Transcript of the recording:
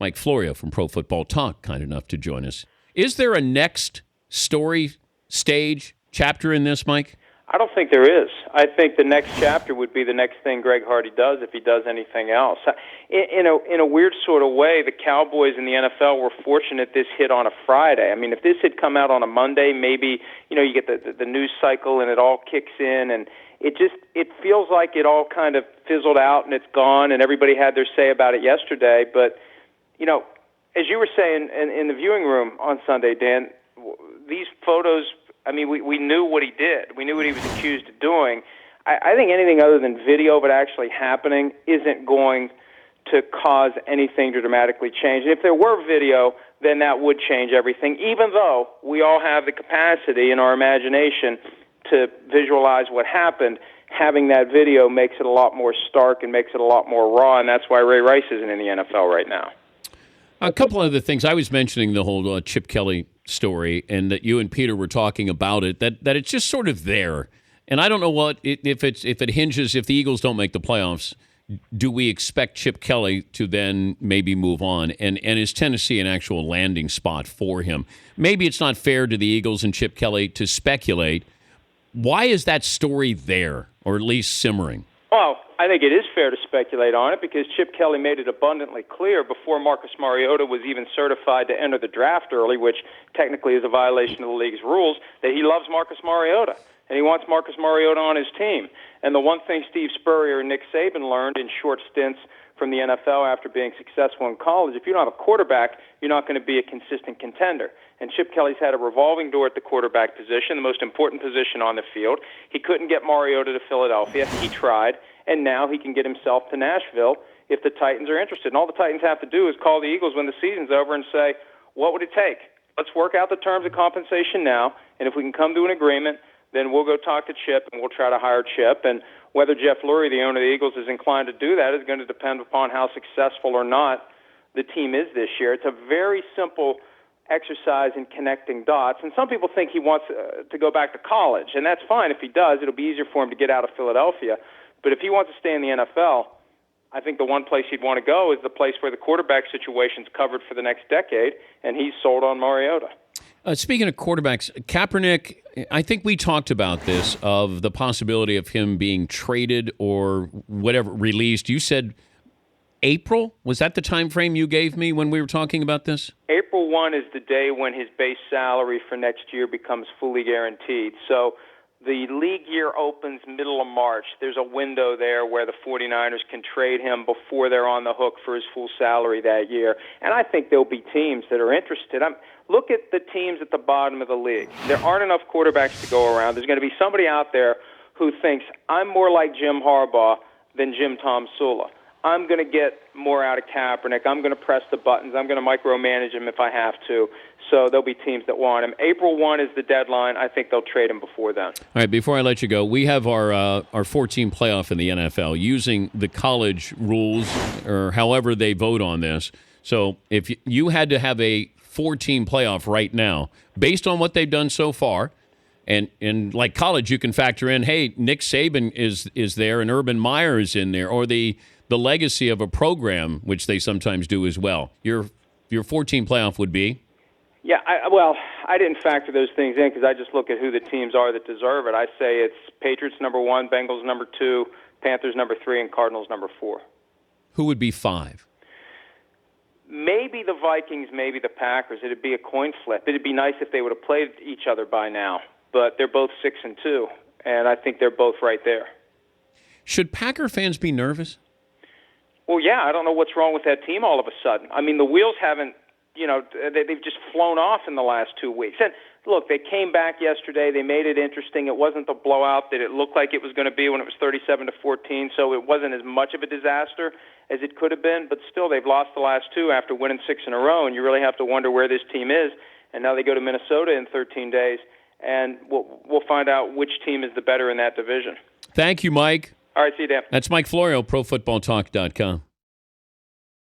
Mike Florio from Pro Football Talk, kind enough to join us. Is there a next story, stage, chapter in this, Mike? I don't think there is. I think the next chapter would be the next thing Greg Hardy does if he does anything else. In a weird sort of way, the Cowboys and the NFL were fortunate this hit on a Friday. I mean, if this had come out on a Monday, maybe you get the news cycle and it all kicks in, and it feels like it all kind of fizzled out and it's gone, and everybody had their say about it yesterday. But as you were saying in the viewing room on Sunday, Dan, these photos. I mean, we knew what he did. We knew what he was accused of doing. I think anything other than video of it actually happening isn't going to cause anything to dramatically change. And if there were video, then that would change everything, even though we all have the capacity in our imagination to visualize what happened. Having that video makes it a lot more stark and makes it a lot more raw, and that's why Ray Rice isn't in the NFL right now. A couple other things. I was mentioning the whole Chip Kelly story, and that you and Peter were talking about it, that it's just sort of there. And I don't know if it hinges, if the Eagles don't make the playoffs, do we expect Chip Kelly to then maybe move on? And is Tennessee an actual landing spot for him? Maybe it's not fair to the Eagles and Chip Kelly to speculate. Why is that story there, or at least simmering? Well, I think it is fair to speculate on it because Chip Kelly made it abundantly clear before Marcus Mariota was even certified to enter the draft early, which technically is a violation of the league's rules, that he loves Marcus Mariota, and he wants Marcus Mariota on his team. And the one thing Steve Spurrier and Nick Saban learned in short stints from the NFL after being successful in college, if you don't have a quarterback, you're not going to be a consistent contender. And Chip Kelly's had a revolving door at the quarterback position, the most important position on the field. He couldn't get Mariota to Philadelphia. He tried, and now he can get himself to Nashville if the Titans are interested. And all the Titans have to do is call the Eagles when the season's over and say, what would it take? Let's work out the terms of compensation now, and if we can come to an agreement, then we'll go talk to Chip and we'll try to hire Chip. And whether Jeff Lurie, the owner of the Eagles, is inclined to do that is going to depend upon how successful or not the team is this year. It's a very simple exercise in connecting dots. And some people think he wants to go back to college, and that's fine. If he does, it'll be easier for him to get out of Philadelphia. But if he wants to stay in the NFL, I think the one place he'd want to go is the place where the quarterback situation's covered for the next decade, and he's sold on Mariota. Speaking of quarterbacks, Kaepernick, I think we talked about this, of the possibility of him being traded or whatever, released. You said April? Was that the time frame you gave me when we were talking about this? April 1 is the day when his base salary for next year becomes fully guaranteed. So the league year opens middle of March. There's a window there where the 49ers can trade him before they're on the hook for his full salary that year. And I think there'll be teams that are interested. Look at the teams at the bottom of the league. There aren't enough quarterbacks to go around. There's going to be somebody out there who thinks, I'm more like Jim Harbaugh than Jim Tom Sula. I'm going to get more out of Kaepernick. I'm going to press the buttons. I'm going to micromanage him if I have to. So there'll be teams that want him. April 1 is the deadline. I think they'll trade him before then. All right, before I let you go, we have our 14 playoff in the NFL using the college rules or however they vote on this. So if you had to have a 14 playoff right now, based on what they've done so far, and like college, you can factor in, hey, Nick Saban is there and Urban Meyer is in there, or the legacy of a program, which they sometimes do as well. Your 14 playoff would be? Yeah, I didn't factor those things in because I just look at who the teams are that deserve it. I say it's Patriots number 1, Bengals number 2, Panthers number 3, and Cardinals number 4. Who would be 5? Maybe the Vikings, maybe the Packers. It'd be a coin flip. It'd be nice if they would have played each other by now, but they're both 6-2, and I think they're both right there. Should Packer fans be nervous? Well, yeah, I don't know what's wrong with that team all of a sudden. I mean, the wheels haven't, they've just flown off in the last 2 weeks. And look, they came back yesterday. They made it interesting. It wasn't the blowout that it looked like it was going to be when it was 37-14, so it wasn't as much of a disaster as it could have been. But still, they've lost the last 2 after winning 6 in a row, and you really have to wonder where this team is. And now they go to Minnesota in 13 days, and we'll find out which team is the better in that division. Thank you, Mike. All right, see you, Dan. That's Mike Florio, ProFootballTalk.com.